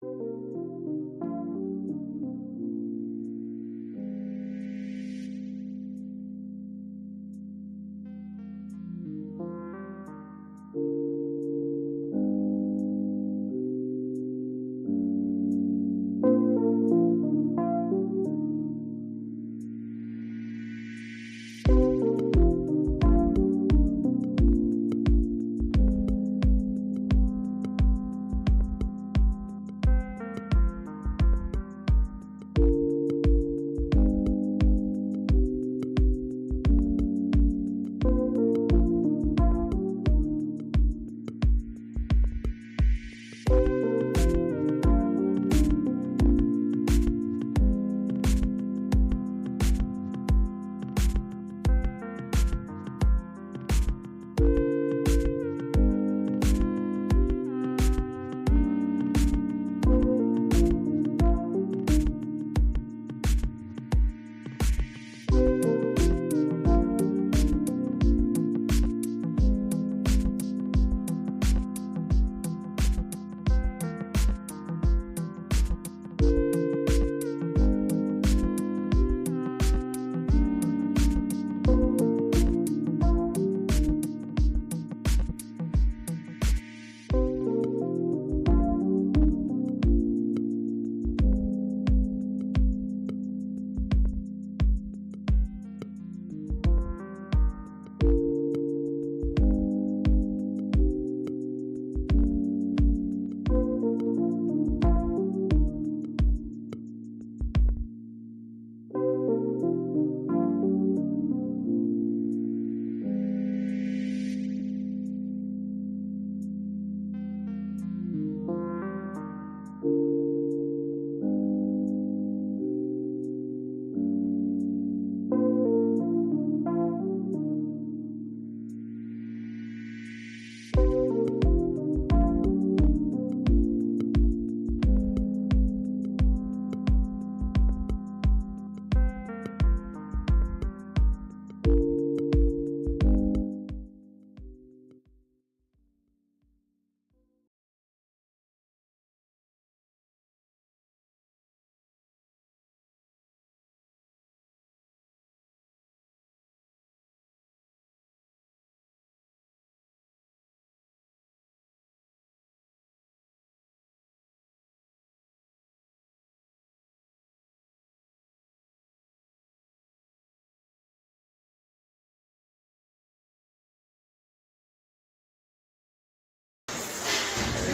You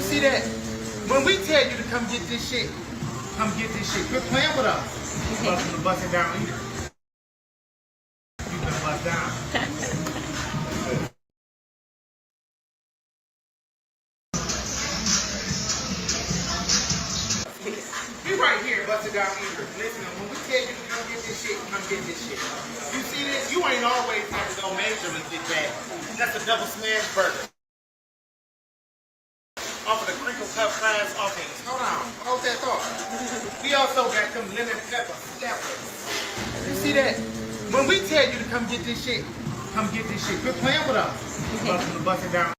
see that? When we tell you to come get this shit, come get this shit. Quit playing with us. Busting the busting down either. You been bust down. We right here, busting down either. Listen, when we tell you to come get this shit, come get this shit. You see this? You ain't always have to go major and get that. That's a double smash burger. Off of the crinkle cut fries offense. Hold on. Hold that thought. We also got them lemon pepper steppers. You see that? When we tell you to come get this shit, come get this shit. Quit playing with us. Busting down.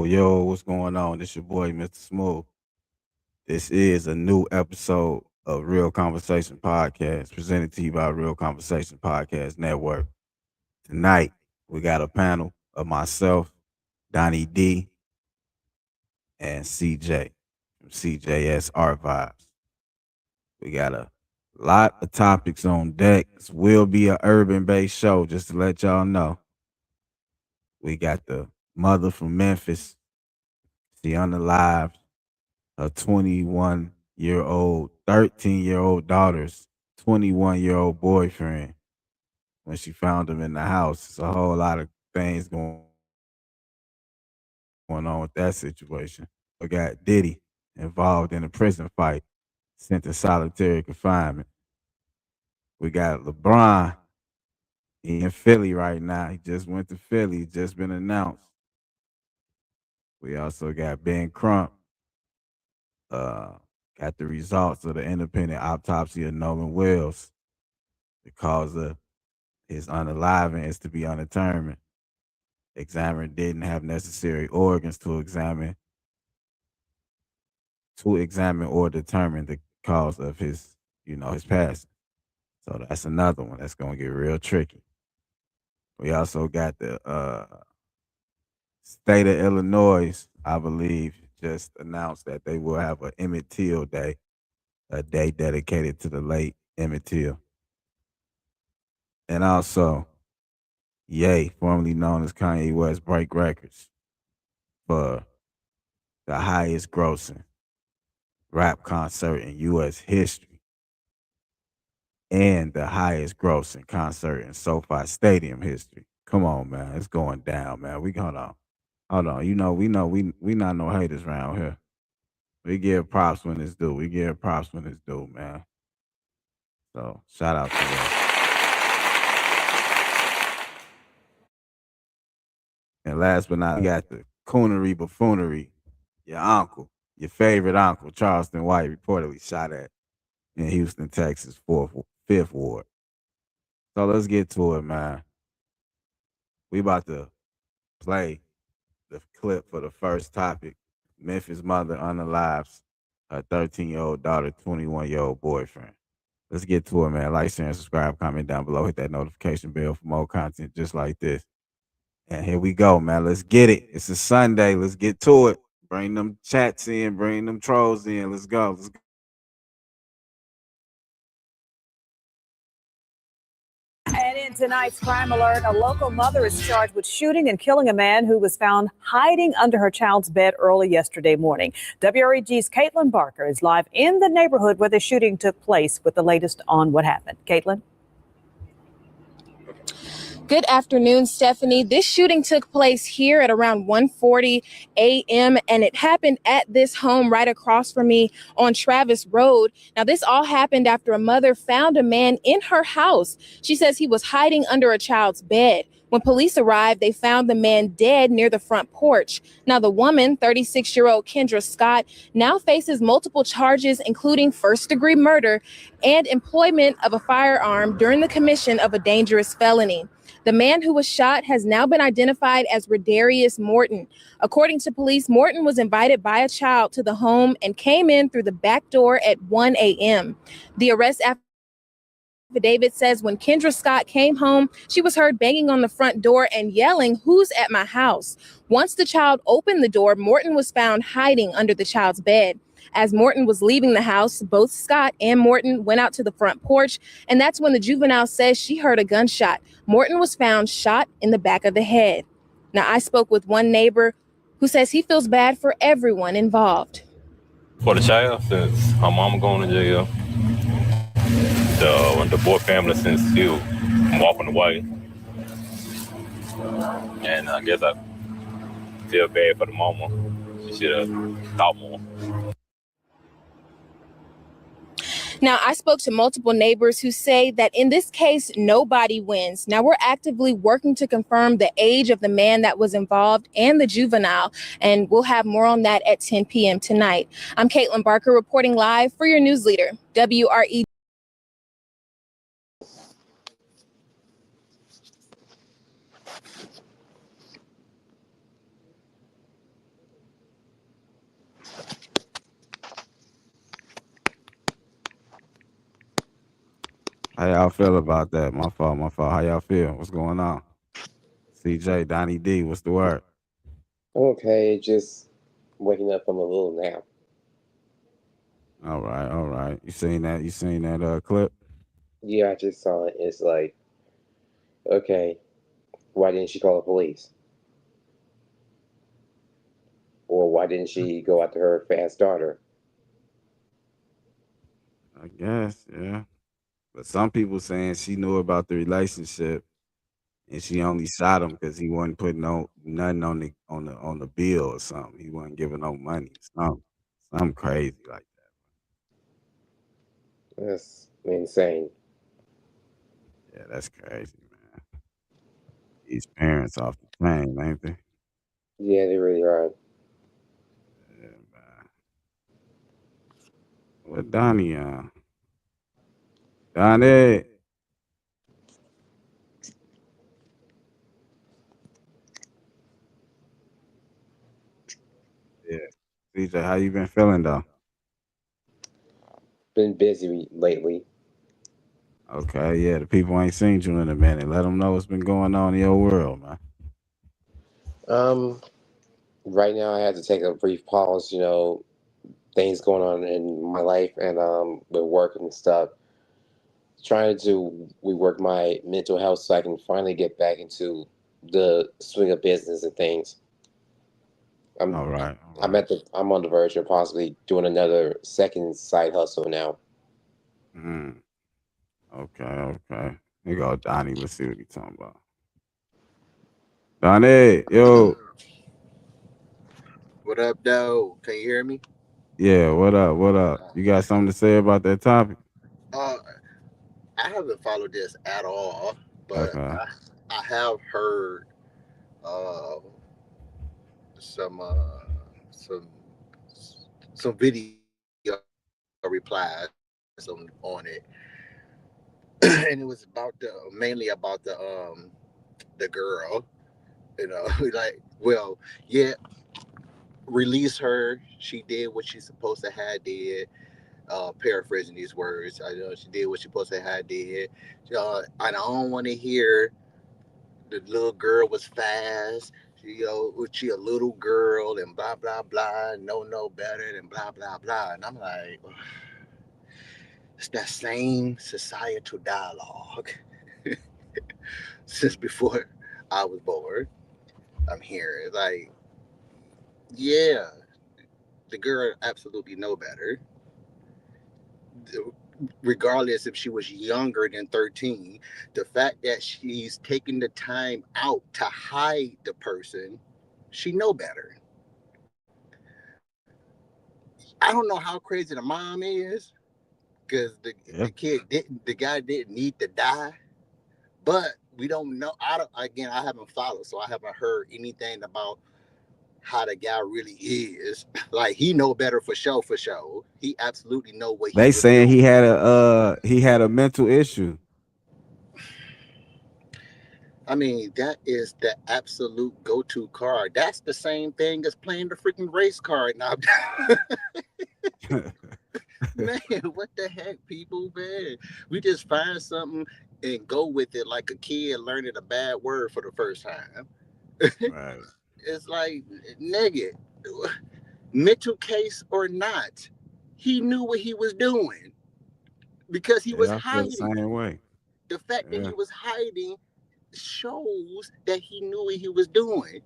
Yo, what's going on? This your boy, Mr. Smooth. This is a new episode of Real Conversation Podcast, presented to you by Real Conversation Podcast Network. Tonight, we got a panel of myself, Donnie D, and CJ from CJS Art Vibes. We got a lot of topics on deck. This will be an urban-based show, just to let y'all know. We got the mother from Memphis. She unalive her 21-year-old, 13-year-old daughter's 21-year-old boyfriend when she found him in the house. It's a whole lot of things going on with that situation. We got Diddy involved in a prison fight, sent to solitary confinement. We got LeBron. He in Philly right now. He just went to Philly, just been announced. We also got Ben Crump. Got the results of the independent autopsy of Nolan Wells. The cause of his unaliving is to be undetermined. Examiner didn't have necessary organs to examine or determine the cause of his, his passing. So that's another one that's gonna get real tricky. We also got the state of Illinois, I believe, just announced that they will have an Emmett Till Day, a day dedicated to the late Emmett Till. And also, Ye, formerly known as Kanye West, break records for the highest grossing rap concert in U.S. history and the highest grossing concert in SoFi Stadium history. Come on, man. It's going down, man. Hold on. We not no haters around here. We give props when it's due. Man. So shout out to them. And last but not, we got the coonery buffoonery. Your uncle, your favorite uncle, Charleston White, reportedly shot at in Houston, Texas, 5th Ward. So let's get to it, man. We about to play the clip for the first topic. Memphis mother unalives her 13-year-old daughter, 21-year-old boyfriend. Let's get to it, man. Like, share, and subscribe, comment down below. Hit that notification bell for more content just like this. And here we go, man. Let's get it. It's a Sunday. Let's get to it. Bring them chats in. Bring them trolls in. Let's go. Let's go. And in tonight's crime alert, a local mother is charged with shooting and killing a man who was found hiding under her child's bed early yesterday morning. WREG's Caitlin Barker is live in the neighborhood where the shooting took place with the latest on what happened. Caitlin? Good afternoon, Stephanie. This shooting took place here at around 1:40 a.m. and it happened at this home right across from me on Travis Road. Now, this all happened after a mother found a man in her house. She says he was hiding under a child's bed. When police arrived, they found the man dead near the front porch. Now, the woman, 36-year-old Kendra Scott, now faces multiple charges, including first-degree murder and employment of a firearm during the commission of a dangerous felony. The man who was shot has now been identified as Redarius Morton. According to police, Morton was invited by a child to the home and came in through the back door at 1 a.m. The arrest affidavit says when Kendra Scott came home, she was heard banging on the front door and yelling, "Who's at my house?" Once the child opened the door, Morton was found hiding under the child's bed. As Morton was leaving the house, both Scott and Morton went out to the front porch, and that's when the juvenile says she heard a gunshot. Morton was found shot in the back of the head. Now, I spoke with one neighbor who says he feels bad for everyone involved. For the child, since her mama going to jail, the boy family since he was walking away, and I guess I feel bad for the mama. She should have thought more. Now, I spoke to multiple neighbors who say that in this case, nobody wins. Now, we're actively working to confirm the age of the man that was involved and the juvenile, and we'll have more on that at 10 p.m. tonight. I'm Caitlin Barker reporting live for your news leader, WREG. How y'all feel about that? My fault. How y'all feel? What's going on? CJ, Donnie D, what's the word? Okay, just waking up from a little nap. All right, all right. You seen that? You seen that clip? Yeah, I just saw it. It's like, okay, why didn't she call the police? Or why didn't she go after her fast daughter? I guess, yeah. But some people saying she knew about the relationship and she only shot him because he wasn't putting nothing on the bill or something. He wasn't giving no money. Something crazy like That's insane. that. Yeah, that's crazy, man. These parents off the chain, ain't they? Yeah, they really are. Yeah, man. What Donnie Donnie. Yeah. CJ, how you been feeling though? Been busy lately. Okay, yeah, the people ain't seen you in a minute. Let them know what's been going on in your world, man. Um, right now I had to take a brief pause, things going on in my life and with work and stuff. Trying to rework my mental health so I can finally get back into the swing of business and things. I'm All right, all I'm right. I'm on the verge of possibly doing another second side hustle now. Mm, okay, okay. Here go Donnie. Let's see what he talking about. Donnie, yo. What up, though? Can you hear me? Yeah, what up? What up? You got something to say about that topic? Uh, I haven't followed this at all, but Okay. I have heard uh, some some some video replies on it, and it was about mainly about the girl. Like, well, yeah, release her. She did what she's supposed to have did. Paraphrasing these words, I know she did what she supposed to have did. I don't want to hear the little girl was fast. She a little girl and blah blah blah. No better than blah blah blah. And I'm like, it's that same societal dialogue since before I was born. I'm hearing like, yeah, the girl absolutely know better. Regardless if she was younger than 13, the fact that she's taking the time out to hide the person, she know better. I don't know how crazy the mom is, because Yeah. the guy didn't need to die, but we don't know. I haven't followed, so I haven't heard anything about how the guy really is. Like, he know better for sure, for sure. He absolutely know what he They was saying doing. he had a mental issue. I mean, that is the absolute go-to card. That's the same thing as playing the freaking race card. Now, man, what the heck, people, man? We just find something and go with it like a kid learning a bad word for the first time. Right. It's like, nigga, mental case or not, he knew what he was doing because he was Yeah, I feel the hiding. same way. The fact that Yeah. he was hiding shows that he knew what he was doing.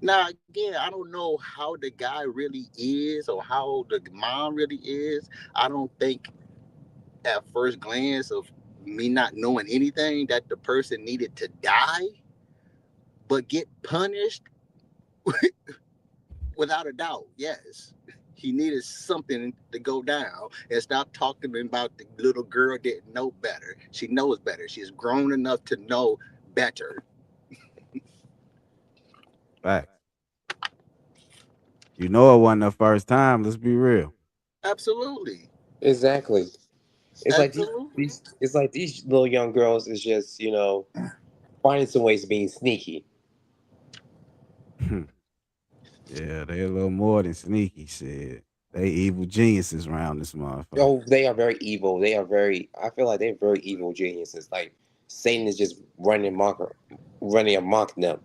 Now, again, I don't know how the guy really is or how the mom really is. I don't think at first glance of me not knowing anything that the person needed to die, but get punished without a doubt. Yes, he needed something to go down and stop talking about the little girl didn't know better. She knows better. She's grown enough to know better. Fact. You know it wasn't the first time. Let's be real. Absolutely. Exactly. It's like Absolutely. it's like these little young girls is just finding some ways of being sneaky. Yeah, they a little more than sneaky shit. They evil geniuses around this motherfucker. Oh, they are very evil. They are very. I feel like they're very evil geniuses. Like Satan is just running running amok them.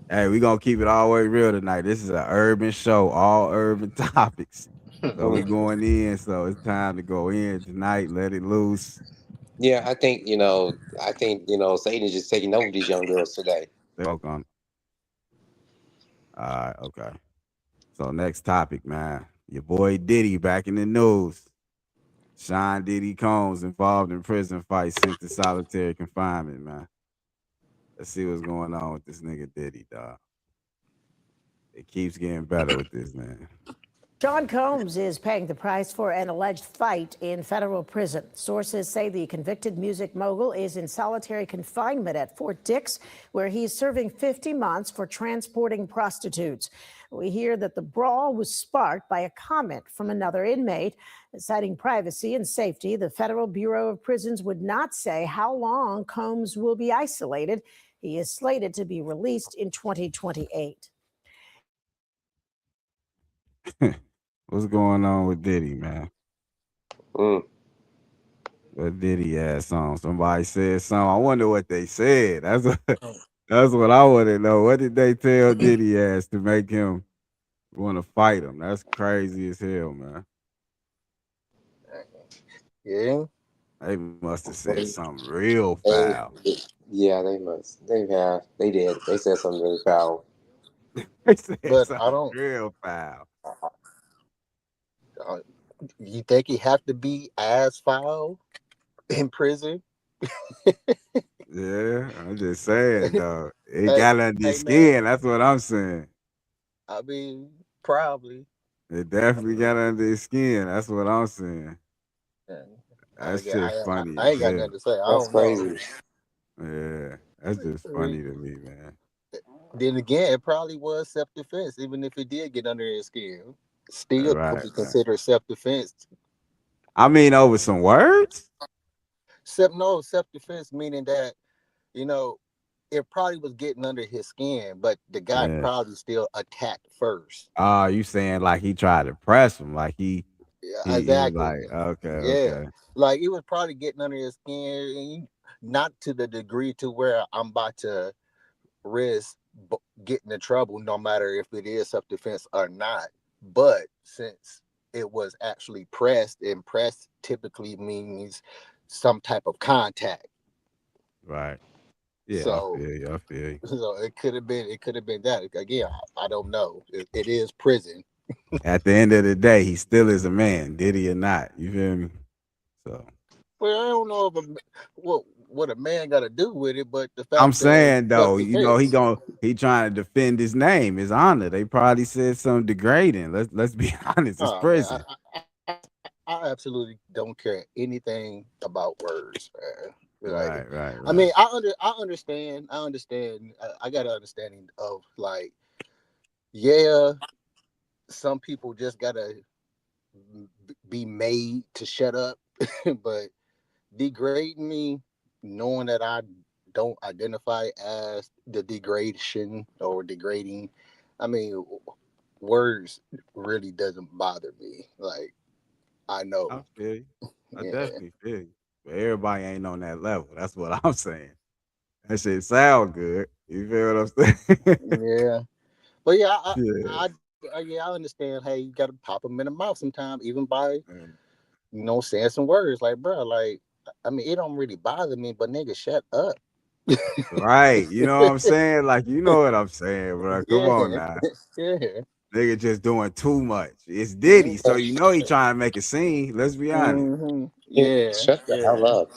Hey, we gonna keep it all the way real tonight. This is an urban show, all urban topics. So we going in. So it's time to go in tonight. Let it loose. Yeah, I think Satan is just taking over these young girls today. Welcome. All right, okay. So next topic, man. Your boy Diddy back in the news. Sean Diddy Combs involved in prison fight sent to solitary confinement, man. Let's see what's going on with this nigga Diddy, dog. It keeps getting better with this, man. Sean Combs is paying the price for an alleged fight in federal prison. Sources say the convicted music mogul is in solitary confinement at Fort Dix, where he's serving 50 months for transporting prostitutes. We hear that the brawl was sparked by a comment from another inmate. Citing privacy and safety, the Federal Bureau of Prisons would not say how long Combs will be isolated. He is slated to be released in 2028. What's going on with Diddy, man? What Diddy ass song? Somebody said something. I wonder what they said. That's what I want to know. What did they tell Diddy ass to make him want to fight him? That's crazy as hell, man. Yeah. They must have said something real foul. Yeah, they must. They have. They did. They said something really foul. They said But something I don't. real foul. You think he have to be as foul in prison? Yeah, I'm just saying, though. It Hey, got under his skin. That's what I'm saying. I mean, probably. It definitely got under his skin. That's what I'm saying. That shit funny I as ain't got hell. nothing to say. That's crazy. Yeah, that's just funny to me, man. Then again, it probably was self-defense, even if it did get under his skin. Still could be considered self-defense. I mean, over some words? Self-defense meaning that, it probably was getting under his skin, but the guy probably still attacked first. You saying like he tried to press him, like he exactly. Like, okay. Like it was probably getting under his skin, not to the degree to where I'm about to risk getting in trouble, no matter if it is self-defense or not. But since it was actually pressed, and pressed typically means some type of contact. Right. Yeah, so, I feel you. So it could have been that. Again, I don't know. It is prison. At the end of the day, he still is a man, Diddy or not. You feel me? So. Well, I don't know what a man got to do with it, but the fact I'm saying though, he trying to defend his name, his honor. They probably said something degrading. Let's be honest. It's prison. Man, I absolutely don't care anything about words, man. Like, right. I mean, I understand. I got an understanding of like, yeah, some people just gotta be made to shut up, but degrading me, knowing that I don't identify as the degradation or degrading, I mean, words really doesn't bother me. Like, I know. I feel you. I definitely feel you. But everybody ain't on that level. That's what I'm saying. That shit sound good. You feel what I'm saying? Yeah. But yeah, I understand. Hey, you got to pop them in the mouth sometime, even by, saying some words like, bro, like, I mean, it don't really bother me, but nigga, shut up. Right. You know what I'm saying? Like, you know what I'm saying, bro. Come on now. Yeah. Nigga just doing too much. It's Diddy, so you know he trying to make a scene. Let's be honest. Mm-hmm. Yeah. Shut the hell up.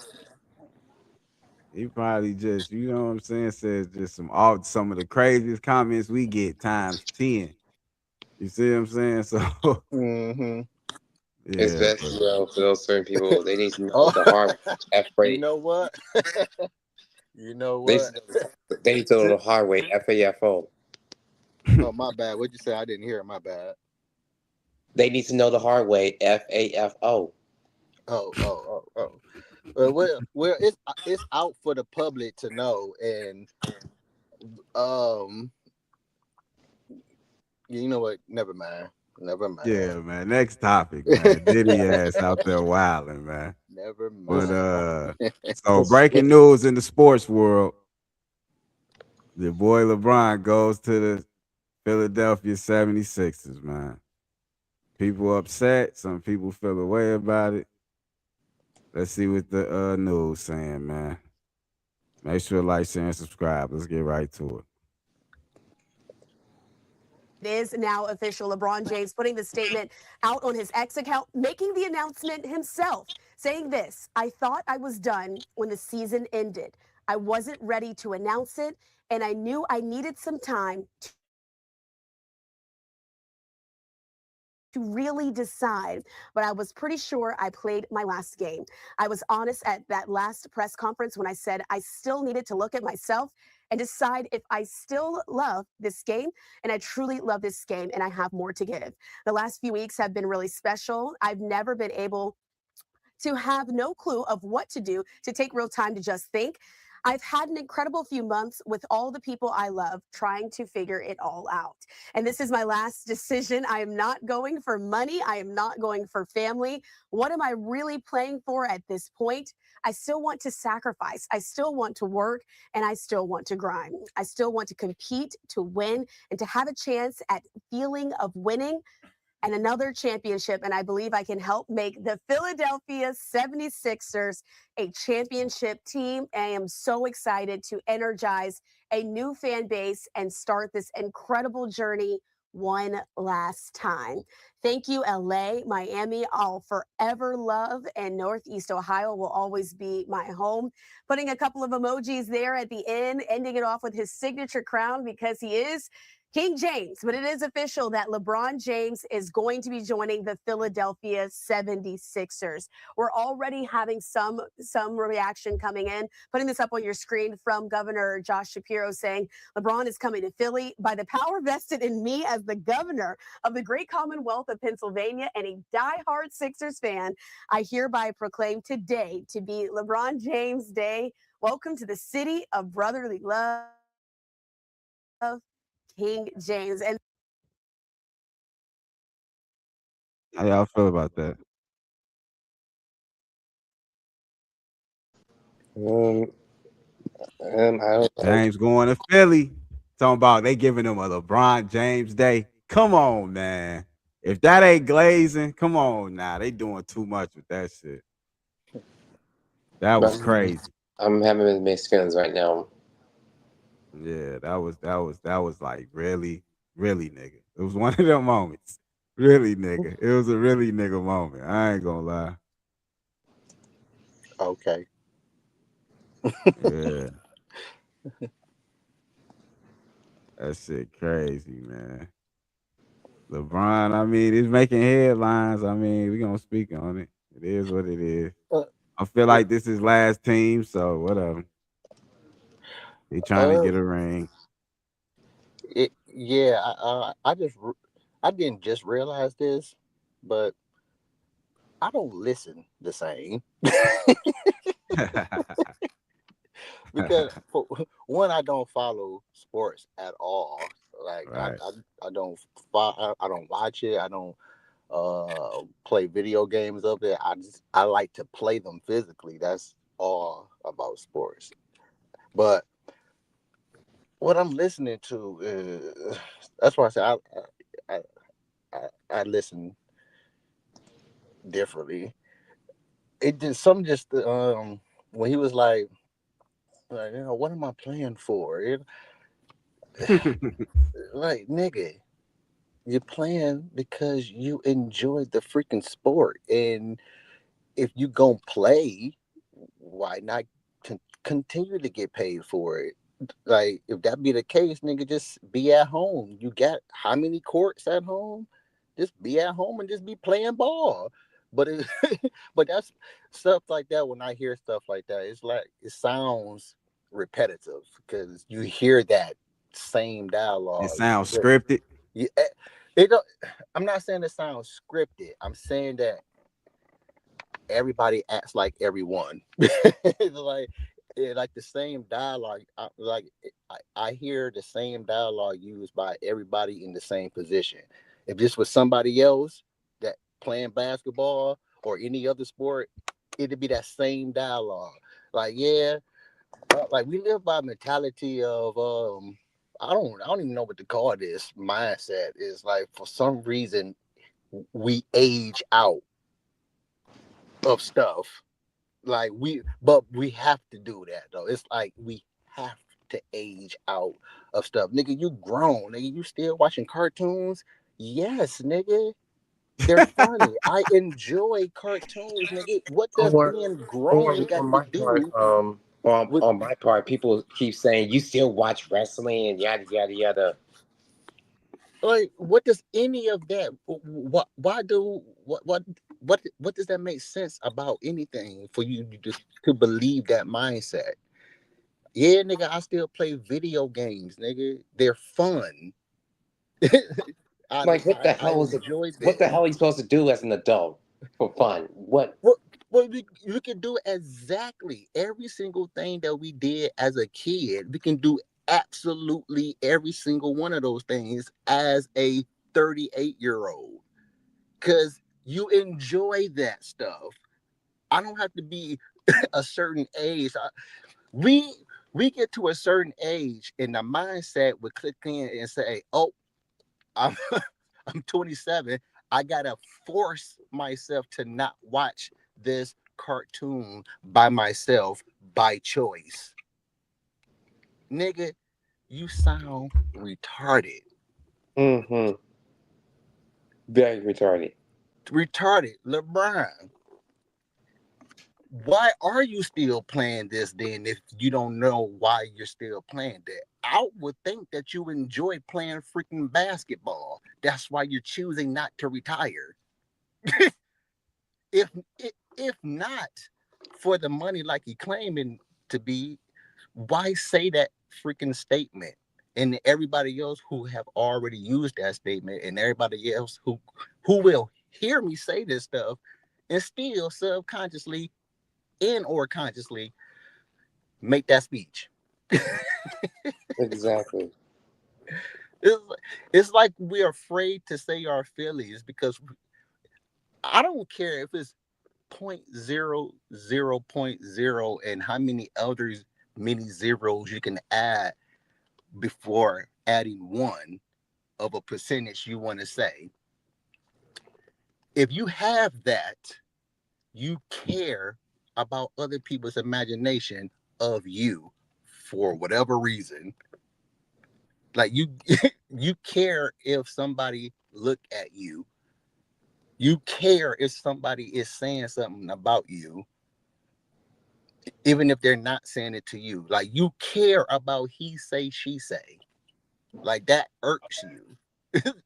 He probably just, you know what I'm saying, says just some of the craziest comments we get times 10. You see what I'm saying? So mm-hmm. Yeah, it's best, for those certain people, they need to know the hard way. You know what? They need to know the hard way. FAFO. Oh, my bad. What'd you say? I didn't hear it. My bad. They need to know the hard way. FAFO. Oh. Well, it's out for the public to know, and you know what? Never mind. Yeah, man. Next topic, man. Diddy ass out there wilding, man. Never mind. But so breaking news in the sports world. Your boy LeBron goes to the Philadelphia 76ers, man. People upset. Some people feel a way about it. Let's see what the news saying, man. Make sure to like, share, and subscribe. Let's get right to it. It is now official. LeBron James putting the statement out on his X account, making the announcement himself, saying this: I thought I was done when the season ended. I wasn't ready to announce it, and I knew I needed some time to really decide, but I was pretty sure I played my last game. I was honest at that last press conference when I said I still needed to look at myself and decide if I still love this game. And I truly love this game, and I have more to give. The last few weeks have been really special. I've never been able to have no clue of what to do, to take real time to just think. I've had an incredible few months with all the people I love trying to figure it all out. And this is my last decision. I am not going for money. I am not going for family. What am I really playing for at this point? I still want to sacrifice. I still want to work, and I still want to grind. I still want to compete, to win, and to have a chance at feeling of winning and another championship. And I believe I can help make the Philadelphia 76ers a championship team. I am so excited to energize a new fan base and start this incredible journey one last time. Thank you, LA, Miami. I'll forever love, and Northeast Ohio will always be my home. Putting a couple of emojis there at the end, ending it off with his signature crown because he is King James. But it is official that LeBron James is going to be joining the Philadelphia 76ers. We're already having some reaction coming in. Putting this up on your screen from Governor Josh Shapiro saying, LeBron is coming to Philly. By the power vested in me as the governor of the great Commonwealth of Pennsylvania and a diehard Sixers fan, I hereby proclaim today to be LeBron James Day. Welcome to the city of brotherly love, King James. And How y'all feel about that? I don't know. James going to Philly. Talking about they giving him a LeBron James Day. Come on, man. If that ain't glazing, come on now. They doing too much with that shit. That was crazy. I'm having mixed feelings right now. Yeah, that was like really, really nigga. It was one of them moments. Really nigga. It was a really nigga moment. I ain't gonna lie. Okay. Yeah. That shit crazy, man. LeBron, I mean, he's making headlines. I mean, we gonna speak on it. It is what it is. I feel like this is last team, so whatever. He trying to get a ring. I didn't just realize this, but I don't listen the same. Because for one, I don't follow sports at all. Like Right. I don't I don't watch it. I don't play video games of it. I like to play them physically. That's all about sports. But what I'm listening to is, that's why I say I listen differently. It did some just when he was like what am I playing for? Like, nigga, you're playing because you enjoy the freaking sport, and if you gonna play, why not continue to get paid for it? Like, if that be the case, nigga, just be at home. You got how many courts at home? Just be at home and just be playing ball. But but that's stuff like that. When I hear stuff like that, it's like it sounds repetitive because you hear that same dialogue. It sounds scripted. Yeah, it don't. I'm not saying it sounds scripted. I'm saying that everybody acts like everyone. It's like the same dialogue. I hear the same dialogue used by everybody in the same position. If this was somebody else that playing basketball or any other sport, it'd be that same dialogue. Like, yeah, Like we live by a mentality of I don't even know what to call this mindset. Is like for some reason we age out of stuff. Like but we have to do that though. It's like we have to age out of stuff. Nigga, you grown. Nigga, you still watching cartoons? Yes, nigga. They're funny. I enjoy cartoons, nigga. What does being grown got to do with On my part, people keep saying you still watch wrestling and yada yada yada. like what does any of that why do what does that make sense about anything for you to believe that mindset? Yeah, nigga, I still play video games, nigga. They're fun. Like what the I hell enjoy what the them. hell are you supposed to do as an adult for fun? What? Well, we can do exactly every single thing that we did as a kid. We can do absolutely every single one of those things as a 38-year-old because you enjoy that stuff. I don't have to be a certain age. We get to a certain age and the mindset would click in and say, "Oh, I'm I'm 27. I gotta force myself to not watch this cartoon by myself by choice." Nigga, you sound retarded. Mm-hmm. Very retarded. Retarded. LeBron, why are you still playing this then if you don't know why you're still playing that? I would think that you enjoy playing freaking basketball. That's why you're choosing not to retire. if if not for the money like he claiming to be, why say that freaking statement? And everybody else who have already used that statement and everybody else who will hear me say this stuff and still subconsciously and or consciously make that speech. Exactly. It's like we're afraid to say our feelings because I don't care if it's 0.00.0 and how many others many zeros you can add before adding one of a percentage you want to say. If you have that, you care about other people's imagination of you for whatever reason. Like you you care if somebody look at you. You care if somebody is saying something about you, even if they're not saying it to you. Like you care about he say, she say. Like that irks you.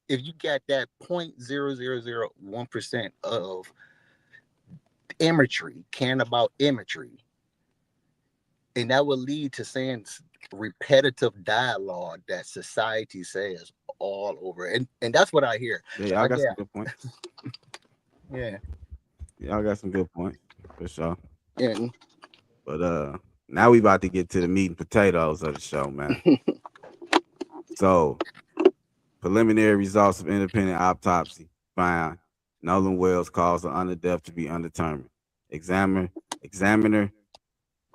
If you got that 0.0001% of imagery, caring about imagery, and that will lead to saying repetitive dialogue that society says all over. And that's what I hear. Yeah, y'all got some good points. Yeah. Y'all got some good points for sure. Yeah. But now we about to get to the meat and potatoes of the show, man. So, preliminary results of independent autopsy found Nolan Wells' cause of death to be undetermined. Examiner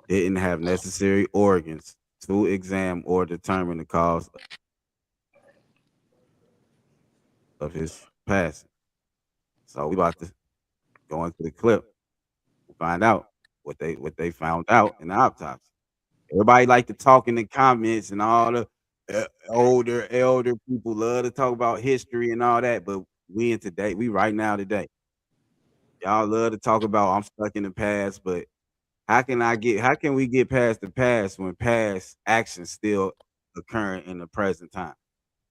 didn't have necessary organs to examine or determine the cause of his passing. So we about to go into the clip and find out what they found out in the autopsy. Everybody like to talk in the comments and all the older people love to talk about history and all that, but we right now today. Y'all love to talk about I'm stuck in the past, but how can we get past the past when past actions still occurring in the present time?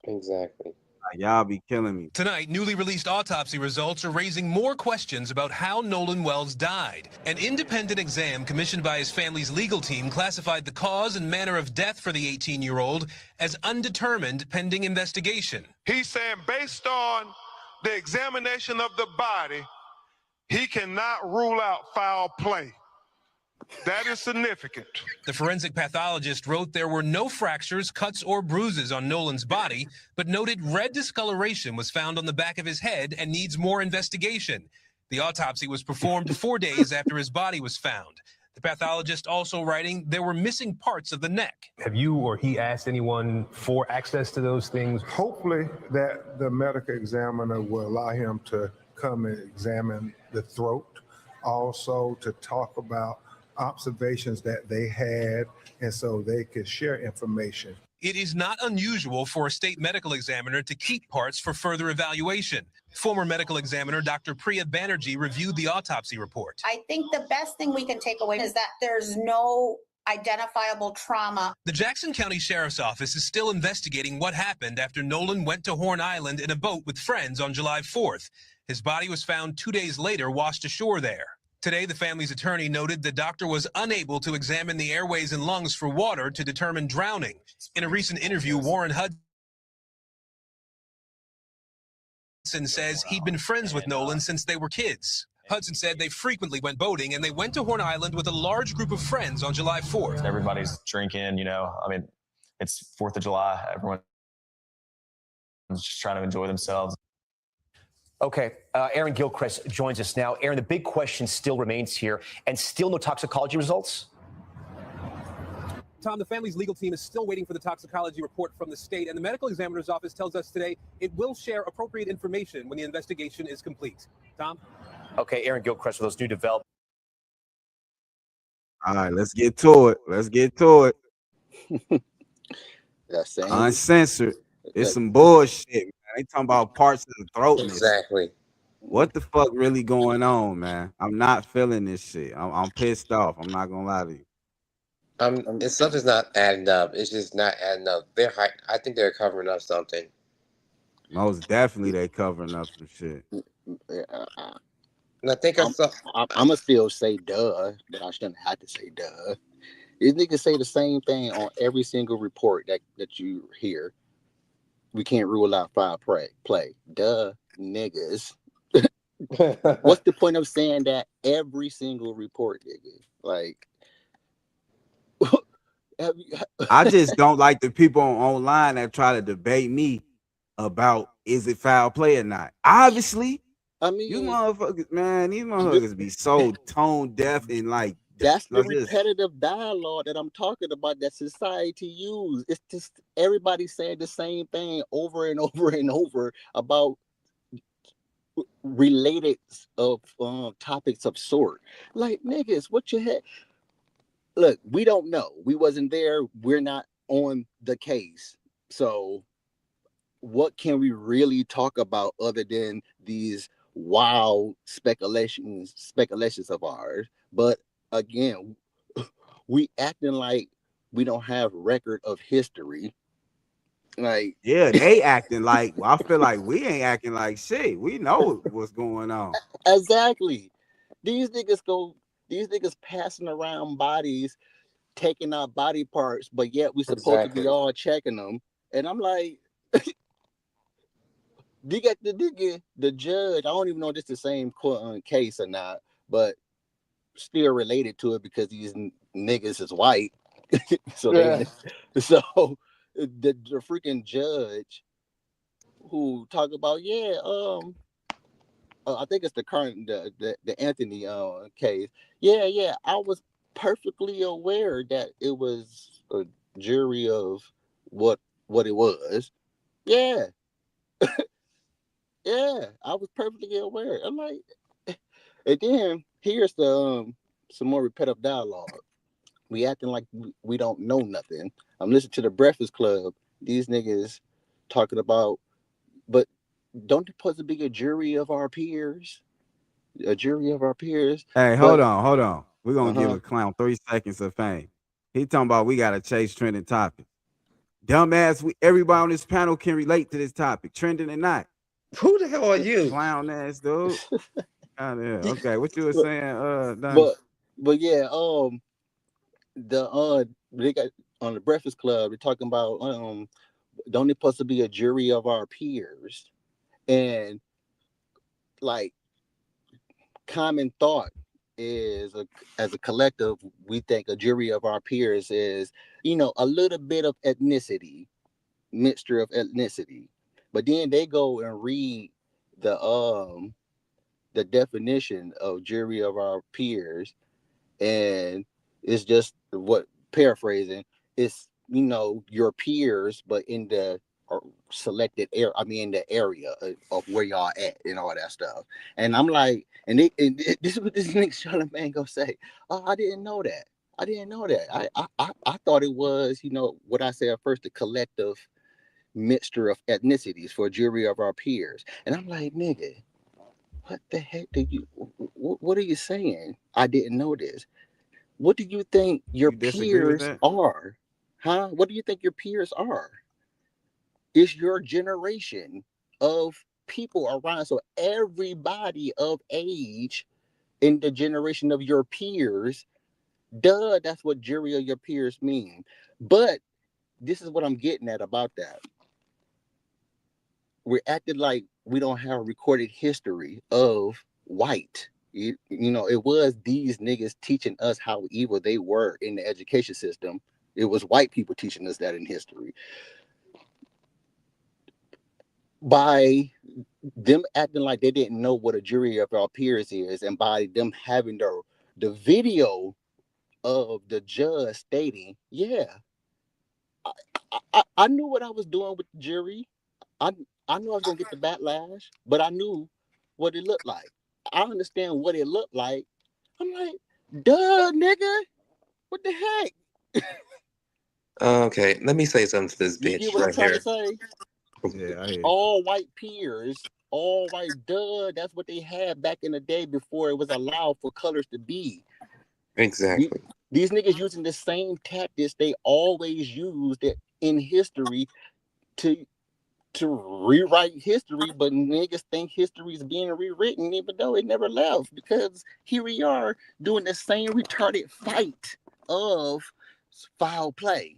Exactly. Like, y'all be killing me. Tonight, newly released autopsy results are raising more questions about how Nolan Wells died. An independent exam commissioned by his family's legal team classified the cause and manner of death for the 18-year-old as undetermined pending investigation. He's saying based on the examination of the body, he cannot rule out foul play. That is significant. The forensic pathologist wrote there were no fractures, cuts, or bruises on Nolan's body, but noted red discoloration was found on the back of his head and needs more investigation. The autopsy was performed 4 days after his body was found. The pathologist also writing there were missing parts of the neck. Have you or he asked anyone for access to those things? Hopefully that the medical examiner will allow him to come and examine the throat, also to talk about observations that they had, and so they could share information. It is not unusual for a state medical examiner to keep parts for further evaluation. Former medical examiner Dr. Priya Banerjee reviewed the autopsy report. I think the best thing we can take away is that there's no identifiable trauma. The Jackson County Sheriff's Office is still investigating what happened after Nolan went to Horn Island in a boat with friends on July 4th. His body was found 2 days later washed ashore there. Today, the family's attorney noted the doctor was unable to examine the airways and lungs for water to determine drowning. In a recent interview, Warren Hudson says he'd been friends with Nolan since they were kids. Hudson said they frequently went boating and they went to Horn Island with a large group of friends on July 4th. Everybody's drinking, I mean, it's 4th of July. Everyone's just trying to enjoy themselves. Okay, Aaron Gilchrist joins us now. Aaron, the big question still remains here, and still no toxicology results? Tom, the family's legal team is still waiting for the toxicology report from the state, and the medical examiner's office tells us today it will share appropriate information when the investigation is complete. Tom? Okay, Aaron Gilchrist with those new developments. All right, let's get to it. Let's get to it. That's Uncensored. It's some bullshit, man. They talking about parts of the throat. Exactly. What the fuck really going on, man? I'm not feeling this shit. I'm pissed off. I'm not gonna lie to you. It's something's not adding up. It's just not adding up. I think they're covering up something. Most definitely they covering up some shit. And I think I'm gonna still say duh, but I shouldn't have to say duh. These niggas say the same thing on every single report that you hear. We can't rule out foul play. Duh, niggas. What's the point of saying that every single report, nigga? Like, I just don't like the people online that try to debate me about is it foul play or not. Obviously, I mean, you motherfuckers, man, these motherfuckers be so tone deaf and like that's the repetitive dialogue that I'm talking about that society use. It's just everybody saying the same thing over and over and over about related of topics of sort. Like, niggas, what you had? Look, we don't know. We wasn't there. We're not on the case. So what can we really talk about other than these wild speculations of ours? But again, we acting like we don't have record of history. Like, yeah, they acting like, well, I feel like we ain't acting like shit. We know what's going on. Exactly. These niggas passing around bodies, taking out body parts, but yet we supposed to be all checking them. And I'm like, you got the judge. I don't even know if this is the same case or not, but still related to it because these niggas is white. So the freaking judge who talk about I think it's the current the Anthony case. Yeah, I was perfectly aware that it was a jury of what it was. Yeah. Yeah, I was perfectly aware. I'm like, and then here's the some more repetitive dialogue. We acting like we don't know nothing. I'm listening to the Breakfast Club. These niggas talking about, but don't it supposed to be a jury of our peers? A jury of our peers. Hey, hold on. We're gonna give a clown 3 seconds of fame. He talking about we gotta chase trending topics. Dumbass, everybody on this panel can relate to this topic, trending or not. Who the hell are you? Clown ass dude. Okay, what you were saying, but yeah, they got on the Breakfast Club, they're talking about don't it supposed to be a jury of our peers? And like common thought is as a collective, we think a jury of our peers is, a little bit of mixture of ethnicity. But then they go and read the definition of jury of our peers, and it's just what paraphrasing. It's your peers, but in the selected area. I mean, in the area of where y'all at and all that stuff. And I'm like, this is what this nigga Charlamagne gonna say. Oh, I didn't know that. I didn't know that. I thought it was what I said first, the collective mixture of ethnicities for a jury of our peers. And I'm like, nigga, what the heck what are you saying? I didn't know this. What do you think your You disagree with peers that? are? Huh? What do you think your peers are? It's your generation of people around. So everybody of age in the generation of your peers, duh, that's what jury of your peers mean. But this is what I'm getting at about that. We're acting like we don't have a recorded history of white. It was these niggas teaching us how evil they were in the education system. It was white people teaching us that in history. By them acting like they didn't know what a jury of our peers is, and by them having the video of the judge stating, yeah, I knew what I was doing with the jury. I knew I was gonna get the backlash, but I knew what it looked like. I understand what it looked like. I'm like, duh, nigga, what the heck? Okay, let me say something to this You get bitch what I'm right trying to here. say? Yeah, I hear you. All white peers, all white, duh, that's what they had back in the day before it was allowed for colors to be. Exactly. These niggas using the same tactics they always used in history to rewrite history, but niggas think history is being rewritten even though it never left, because here we are doing the same retarded fight of foul play.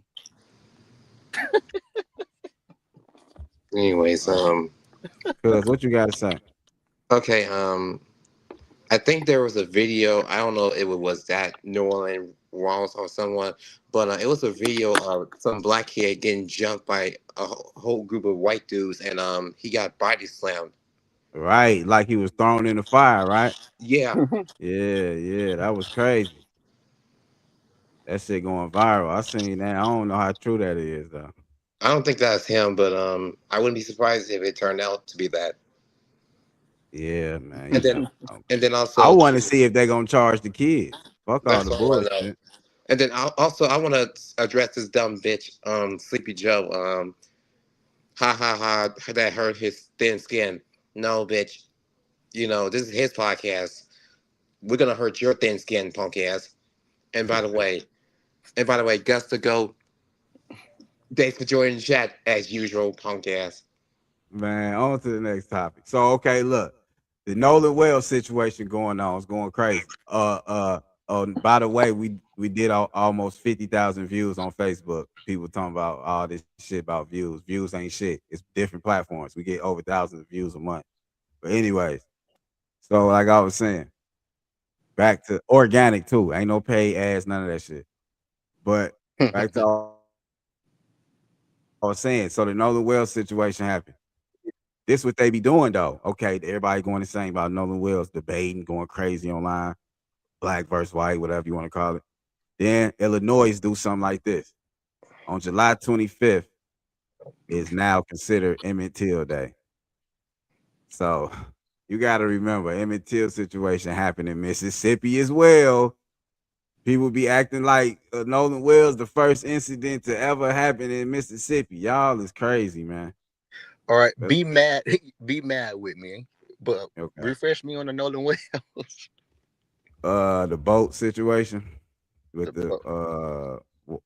Anyways, Cuz, what you gotta say? okay, I think there was a video. I don't know if it was that New Orleans Walls or someone, but it was a video of some black kid getting jumped by a whole group of white dudes, and he got body slammed. Right, like he was thrown in the fire, right? Yeah, Yeah, that was crazy. That shit going viral. I seen that. I don't know how true that is though. I don't think that's him, but I wouldn't be surprised if it turned out to be that. Yeah, man. You And never then, know. and then I also, want to see if they're gonna charge the kid. Fuck all that's the what I want to know. bullshit. And then I want to address this dumb bitch, Sleepy Joe. Ha ha ha, that hurt his thin skin. No, bitch. This is his podcast. We're gonna hurt your thin skin, punk ass. And by the way, Gus to go. Thanks for joining the chat as usual, punk ass. Man, on to the next topic. So, okay, look, the Nolan Wells situation going on is going crazy. By the way, we did almost 50,000 views on Facebook. People talking about all this shit about views. Views ain't shit. It's different platforms. We get over thousands of views a month. But anyways, so like I was saying, back to organic too. Ain't no paid ads, none of that shit. But back to all I was saying. So the Nolan Wells situation happened. This what they be doing though. Okay, everybody going the same about Nolan Wells, debating, going crazy online, black versus white, whatever you want to call it. Then Illinois do something like this. On July 25th is now considered Emmett Till Day. So you got to remember, Emmett Till situation happened in Mississippi as well. People be acting like Nolan Wells the first incident to ever happen in Mississippi. Y'all is crazy, man. All right, be mad with me, but Okay. refresh me on the Nolan Wells. The boat situation with the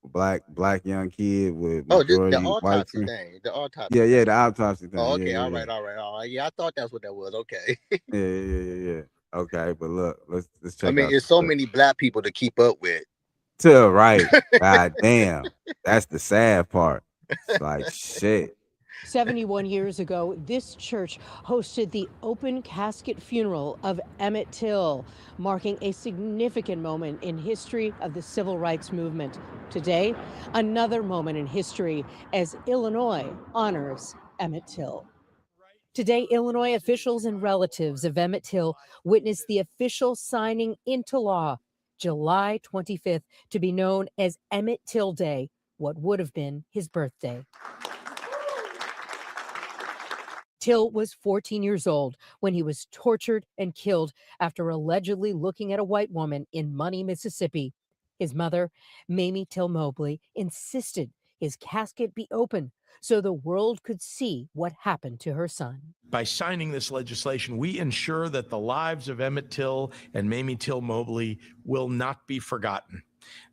black young kid with majority the white autopsy friend. thing. The autopsy. Yeah, the autopsy thing. Oh, okay, Yeah. all right. Yeah, I thought that's what that was. Okay. Yeah. Okay, but look, let's check I mean, out it's so many black people to keep up with. to the right. God damn. That's the sad part. It's like shit. 71 years ago, this church hosted the open casket funeral of Emmett Till, marking a significant moment in history of the civil rights movement. Today, another moment in history as Illinois honors Emmett Till. Today, Illinois officials and relatives of Emmett Till witnessed the official signing into law, July 25th, to be known as Emmett Till Day, what would have been his birthday. Till was 14 years old when he was tortured and killed after allegedly looking at a white woman in Money, Mississippi. His mother, Mamie Till Mobley, insisted his casket be open so the world could see what happened to her son. By signing this legislation, we ensure that the lives of Emmett Till and Mamie Till Mobley will not be forgotten.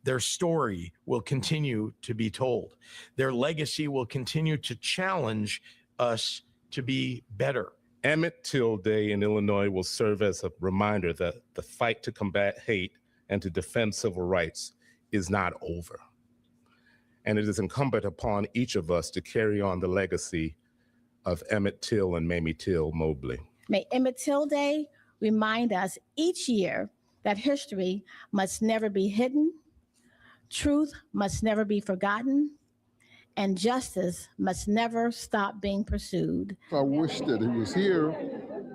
Their story will continue to be told. Their legacy will continue to challenge us to be better. Emmett Till Day in Illinois will serve as a reminder that the fight to combat hate and to defend civil rights is not over. And it is incumbent upon each of us to carry on the legacy of Emmett Till and Mamie Till Mobley. May Emmett Till Day remind us each year that history must never be hidden, truth must never be forgotten, and justice must never stop being pursued. I wish that he was here,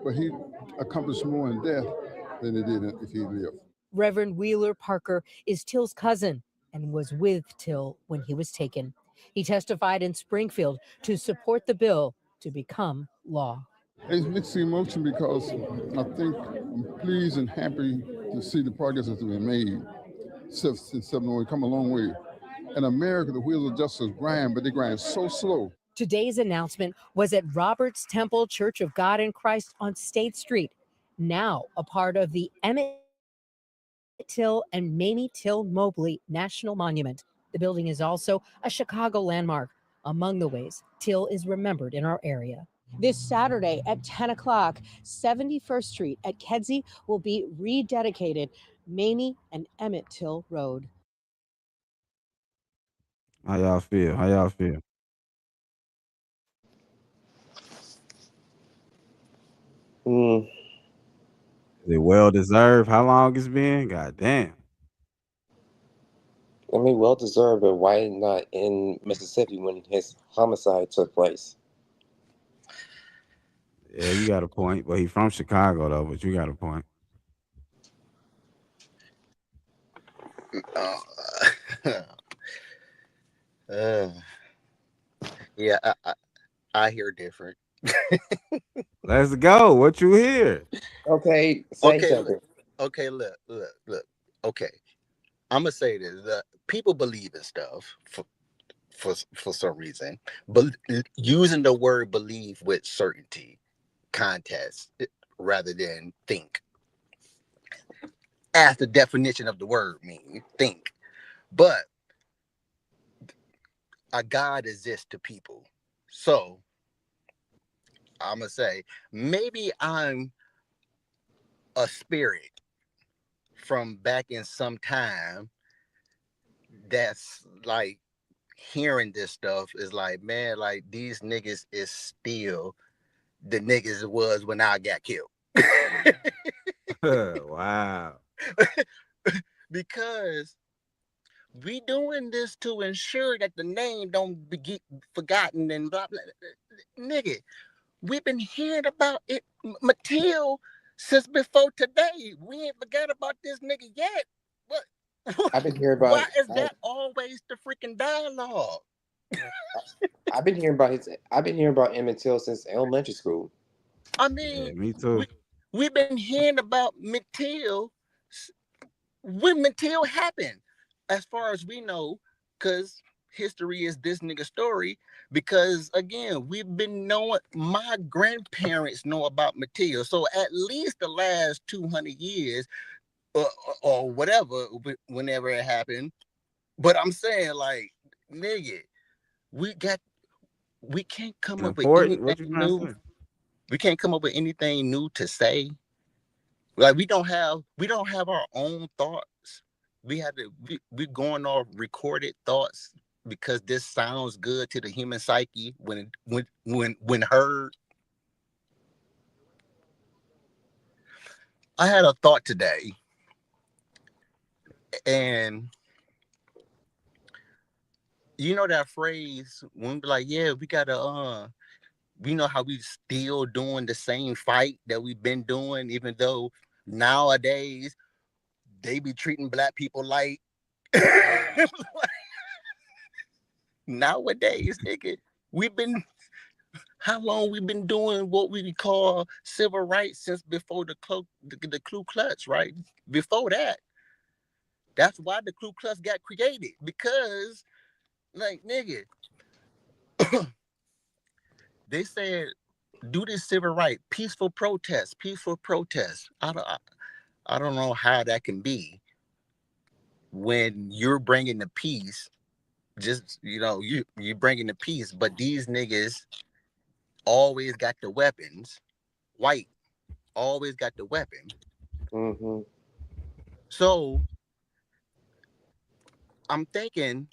but he accomplished more in death than he did if he lived. Reverend Wheeler Parker is Till's cousin and was with Till when he was taken. He testified in Springfield to support the bill to become law. It's mixed emotion because I think I'm pleased and happy to see the progress that's been made since we've come a long way. In America, the wheels of justice grind, but they grind so slow. Today's announcement was at Roberts Temple Church of God in Christ on State Street, now a part of the Emmett Till and Mamie Till Mobley National Monument. The building is also a Chicago landmark, among the ways Till is remembered in our area. This Saturday at 10 o'clock, 71st Street at Kedzie will be rededicated Mamie and Emmett Till Road. How y'all feel? How y'all feel? Is it well deserved? How long it's been? God damn. I mean, well deserved, but why not in Mississippi when his homicide took place? Yeah, you got a point. But he from Chicago though, but you got a point. Yeah, I hear different. Let's go. What you hear? Okay, say Okay, something. look. Okay, I'm gonna say this: people believe in stuff for some reason, but using the word "believe" with certainty, contest rather than think, as the definition of the word means, think. But a God exists to people, so I'm gonna say maybe I'm a spirit from back in some time that's like hearing this stuff is like, man, like these niggas is still the niggas it was when I got killed. Wow. Because we doing this to ensure that the name don't be forgotten and blah blah. Nigga, we've been hearing about it, Mattel, since before today. We ain't forgot about this nigga yet. What? I've been hearing about. Why is that always the freaking dialogue? I've been hearing about Emmett Till since elementary school. I mean, Yeah, me too. We've been hearing about Mattel when Mattel happened, as far as we know, because history is this nigga story. Because again, we've been knowing, my grandparents know about Mattel, so at least the last 200 years, or whatever, whenever it happened. But I'm saying, like, nigga, we can't come up with anything new. We can't come up with anything new to say. Like we don't have our own thoughts. We're going off recorded thoughts because this sounds good to the human psyche when heard. I had a thought today, and you know that phrase when we be like, yeah, we gotta we know how we still doing the same fight that we've been doing, even though nowadays they be treating black people like nowadays, nigga. How long we been doing what we call civil rights since before the Ku Klux, right? Before that, that's why the Ku Klux got created, because, like, nigga, they said do this civil right, peaceful protest. I don't know how that can be when you're bringing the peace. Just, you bringing the peace, but these niggas always got the weapons. White always got the weapon. Mm-hmm. So I'm thinking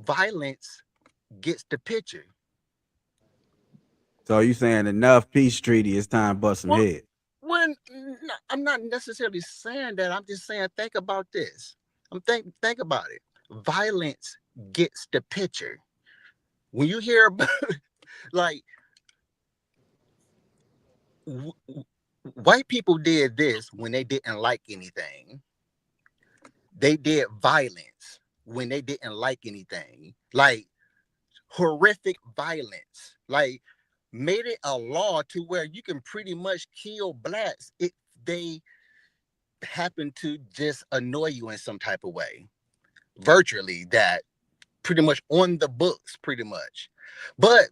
violence gets the picture. So you saying enough peace treaty, it's time to bust some head. I'm not necessarily saying that. I'm just saying, think about this. Think about it. Violence gets the picture. When you hear about, like, white people did this when they didn't like anything. They did violence when they didn't like anything. Like, horrific violence. Like, made it a law to where you can pretty much kill blacks if they happen to just annoy you in some type of way. Virtually, that pretty much on the books, pretty much. But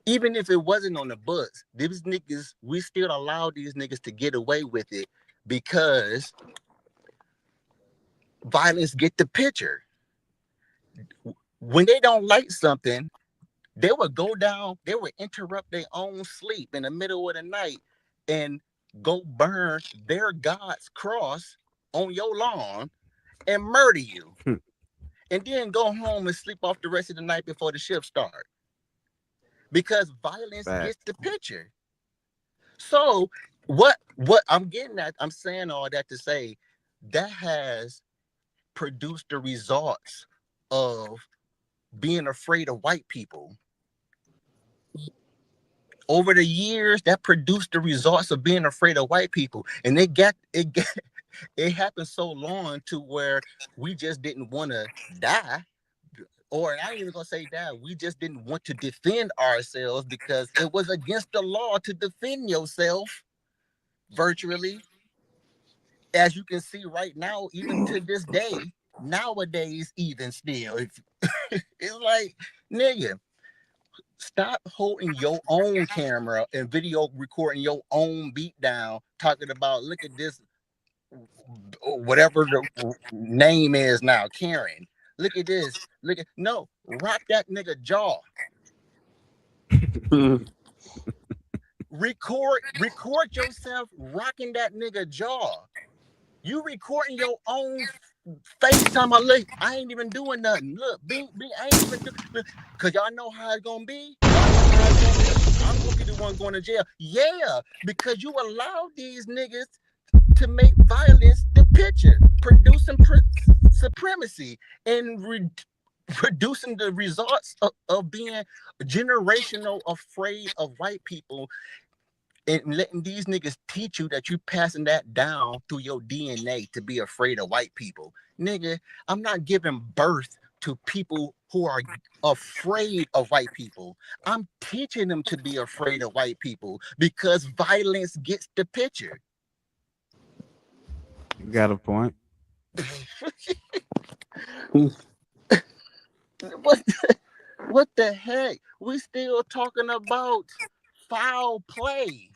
even if it wasn't on the books, these niggas, we still allow these niggas to get away with it because violence get the picture. When they don't like something, they would go down, they would interrupt their own sleep in the middle of the night and go burn their God's cross on your lawn and murder you. And then go home and sleep off the rest of the night before the shift starts. Because violence gets the picture. So what I'm getting at, I'm saying all that to say that has produced the results of being afraid of white people. Over the years, that produced the results of being afraid of white people. And it happened so long to where we just didn't want to die. Or I ain't even gonna say that. We just didn't want to defend ourselves because it was against the law to defend yourself virtually. As you can see right now, even to this day, nowadays, even still, it's like, nigga, stop holding your own camera and video recording your own beat down, talking about, look at this, whatever the name is now, Karen. Look at this. No, rock that nigga jaw. Record yourself rocking that nigga jaw. You recording your own FaceTime. I ain't even doing nothing. Look, I ain't even doing, because y'all know how it's gonna be. I'm gonna be the one going to jail. Yeah, because you allow these niggas to make violence the picture, producing supremacy and producing the results of being generational afraid of white people, and letting these niggas teach you that you passing that down through your DNA to be afraid of white people. Nigga, I'm not giving birth to people who are afraid of white people. I'm teaching them to be afraid of white people because violence gets the picture. You got a point. What the heck? We still talking about foul play.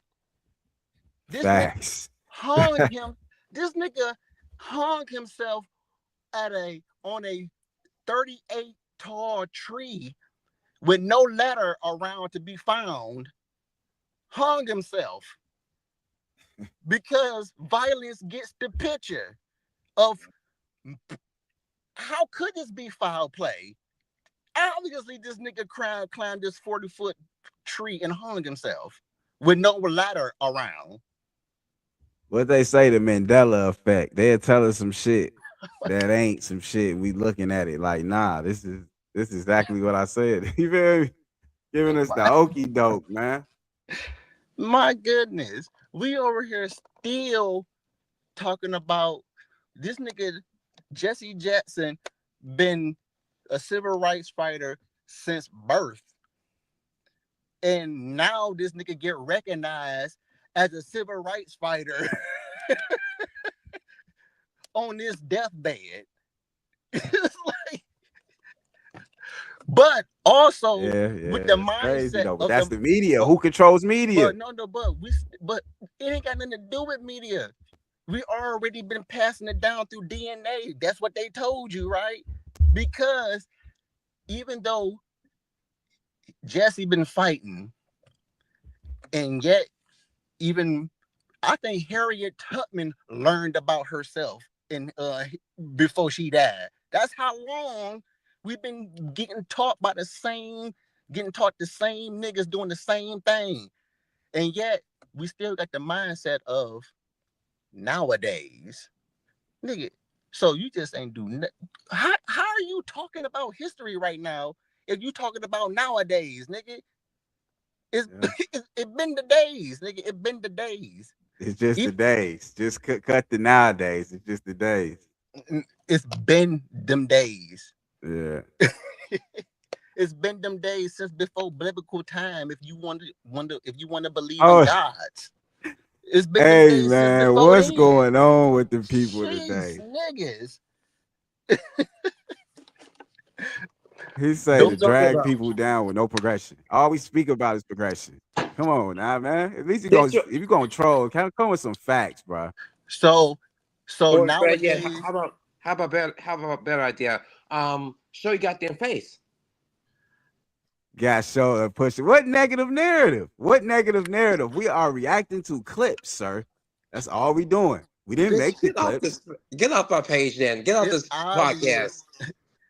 This nigga hung him. This nigga hung himself on a 38 tall tree with no ladder around to be found. Hung himself because violence gets the picture of how could this be foul play? Obviously, this nigga climbed this 40-foot tree and hung himself with no ladder around. What they say, the Mandela effect. They'll tell us some shit that ain't some shit. We looking at it like, nah, this is exactly what I said. You feel me? Giving us the okie doke, man. My goodness, we over here still talking about this nigga Jesse Jackson been a civil rights fighter since birth. And now this nigga get recognized as a civil rights fighter on this deathbed. It's like, but also with the It's crazy mindset though. But of that's the media. Who controls media? but it ain't got nothing to do with media. We already been passing it down through DNA. That's what they told you, right? Because even though Jesse been fighting, and yet even I think Harriet Tubman learned about herself in before she died. That's how long we've been getting taught the same niggas doing the same thing. And yet we still got the mindset of nowadays. Nigga, so you just ain't do nothing. How are you talking about history right now if you talking about nowadays, nigga? It been the days, nigga. It been the days. It's just the days. Just cut the nowadays. It's just the days. It's been them days. Yeah. It's been them days since before biblical time. If you want to believe in Oh. gods, it's been Hey them days man, since before what's then. going on with the people today? Niggas. He say Don't to talk drag about- people down with no progression. All we speak about is progression. Come on now, man. At least you That's go if you gonna troll, come with some facts, bro. So Or nowadays, yeah, how about better idea? Show your goddamn face. Got show and push it. What negative narrative? What negative narrative? We are reacting to clips, sir. That's all we doing. We didn't make the clips. Get off our page then. Get off this podcast.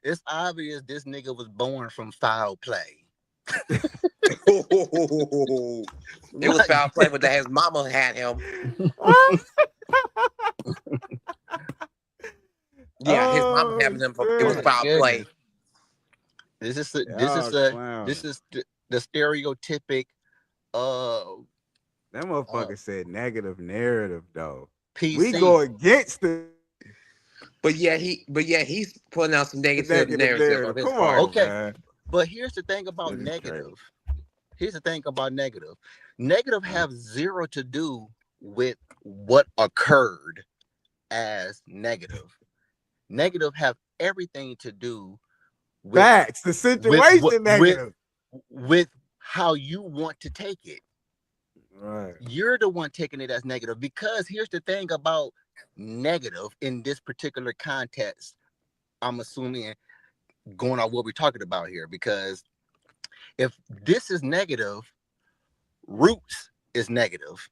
It's obvious this nigga was born from foul play. It was foul play, but his mama had him. Yeah, his mama having him. It was foul play. This is the stereotypic. That motherfucker said negative narrative though. PC. We go against the. But yeah, he's putting out some negative narrative on his Come part. on, Okay, man. but here's the thing about negative. Here's the thing about negative. Negative have zero to do with what occurred as negative. Negative have everything to do with facts. The situation negative. With how you want to take it. Right. You're the one taking it as negative because here's the thing about negative in this particular context. I'm assuming going on what we're talking about here, because if this is negative, Roots is negative.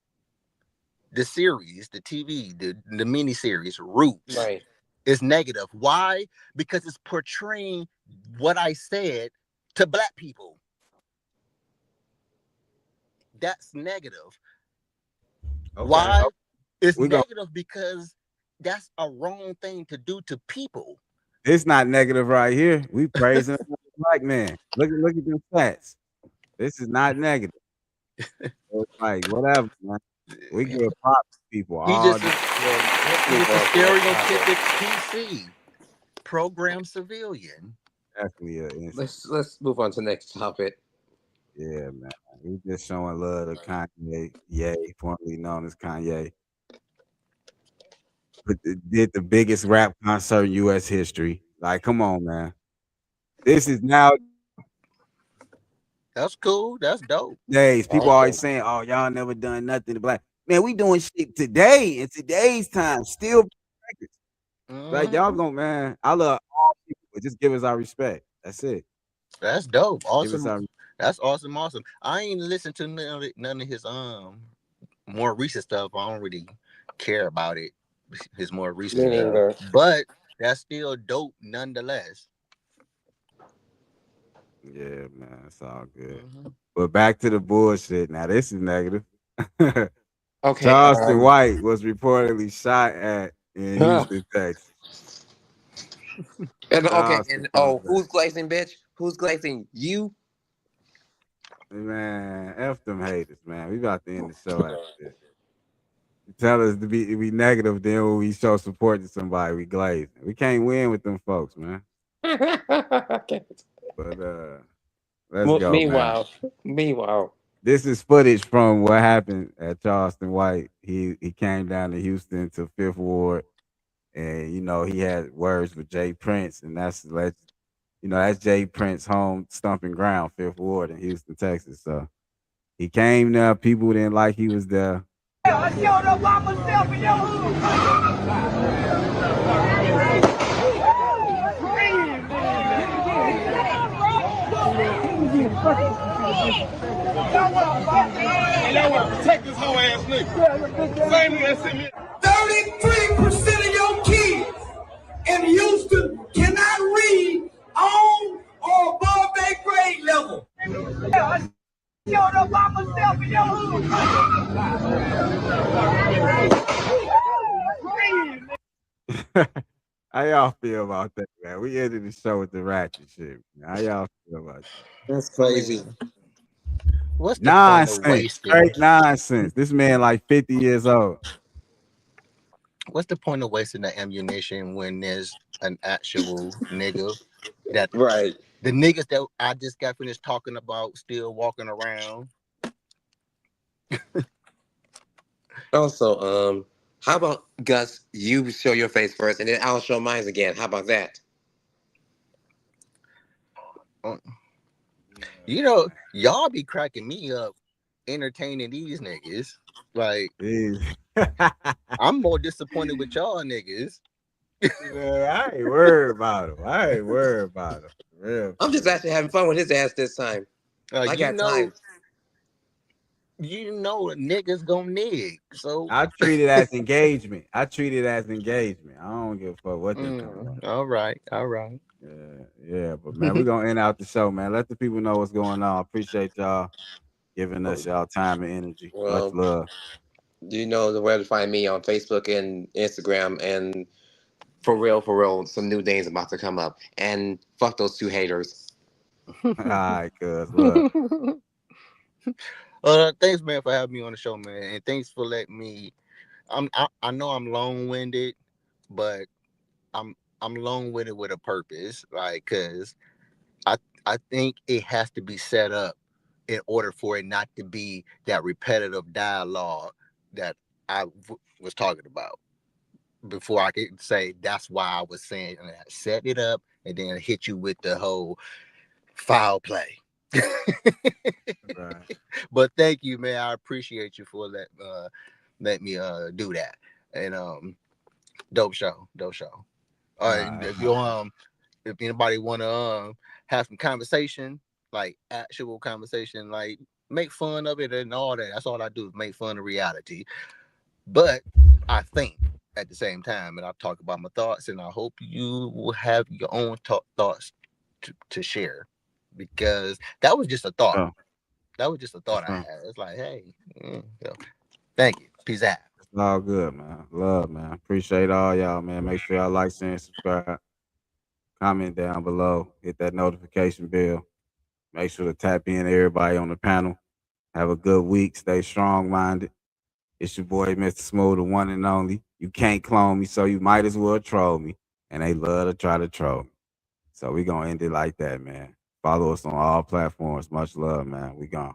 The series, the TV, the mini series, Roots is negative. Why? Because it's portraying what I said to black people. That's negative. Okay. Why? It's negative because that's a wrong thing to do to people. It's not negative right here. We praising a black man. Look at the stats. This is not negative. It's like whatever, man. We give props to people. He just is a stereotypic PC program civilian. Definitely. Let's move on to the next topic. Yeah, man. We just showing love to Kanye, formerly known as Kanye. But did the biggest rap concert in U.S. history. Like, come on, man. This is now. That's cool. That's dope. Days. People always saying, "Oh, y'all never done nothing to black." Man, we doing shit today in today's time. Still, like y'all gonna, man. I love all people, but just give us our respect. That's it. That's dope. Awesome. That's awesome. I ain't listened to none of his more recent stuff. I don't really care about it. His more recent stuff, but that's still dope nonetheless. Yeah, man, it's all good. But back to the bullshit. Now this is negative. Okay. Charleston White was reportedly shot at in Houston, Texas. Who's glazing, bitch? Who's glazing? You? Man, F them haters, man. We about to end the show after this. tell us to be negative, then when we show support to somebody, we glaze. We can't win with them folks, man. But let's go, man. Meanwhile, this is footage from what happened at Charleston White. He came down to Houston to Fifth Ward, and he had words with Jay Prince, and that's Jay Prince home stomping ground, Fifth Ward in Houston, Texas. So he came there. People didn't like he was there. I showed up by myself in your hood. Take this whole ass nigga. Same nigga sent me. 33% of your kids in Houston cannot read on or above their grade level. I showed up by myself in your hood. How y'all feel about that, man? We ended the show with the ratchet shit. How y'all feel about that? That's crazy. What's the Nonsense. point of wasting? Straight nonsense. This man like 50 years old. What's the point of wasting the ammunition when there's an actual nigga that Right. the niggas that I just got finished talking about still walking around? Also, how about Gus? You show your face first, and then I'll show mine again. How about that? Y'all be cracking me up entertaining these niggas. Like, I'm more disappointed with y'all niggas. I ain't worried about him. Real. I'm just actually having fun with his ass this time. I got time. Niggas gonna nig. So I treat it as engagement. I don't give a fuck what they come. All right. Yeah, but man, we're gonna end out the show, man. Let the people know what's going on. Appreciate y'all giving us y'all time and energy. Well, Much love. You know where to find me on Facebook and Instagram, and for real, some new things about to come up. And fuck those two haters. All right, cuz love. Thanks, man, for having me on the show, man, and thanks for letting me. I know I'm long-winded, but I'm long-winded with a purpose, like, cause I think it has to be set up in order for it not to be that repetitive dialogue that I was talking about before I could say that's why I was saying set it up and then hit you with the whole foul play. Right. But thank you, man. I appreciate you for let me do that. And dope show. All right, if anybody wanna have some conversation, like actual conversation, like make fun of it and all that. That's all I do is make fun of reality. But I think at the same time, and I talk about my thoughts, and I hope you will have your own thoughts to share, because that was just a thought. Oh. That was just a thought I had. It's like, hey, thank you. Peace out. It's all good, man. Love, man. Appreciate all y'all, man. Make sure y'all like, share, and subscribe. Comment down below. Hit that notification bell. Make sure to tap in everybody on the panel. Have a good week. Stay strong-minded. It's your boy, Mr. Smooth, the one and only. You can't clone me, so you might as well troll me. And they love to try to troll me. So we going to end it like that, man. Follow us on all platforms. Much love, man. We gone.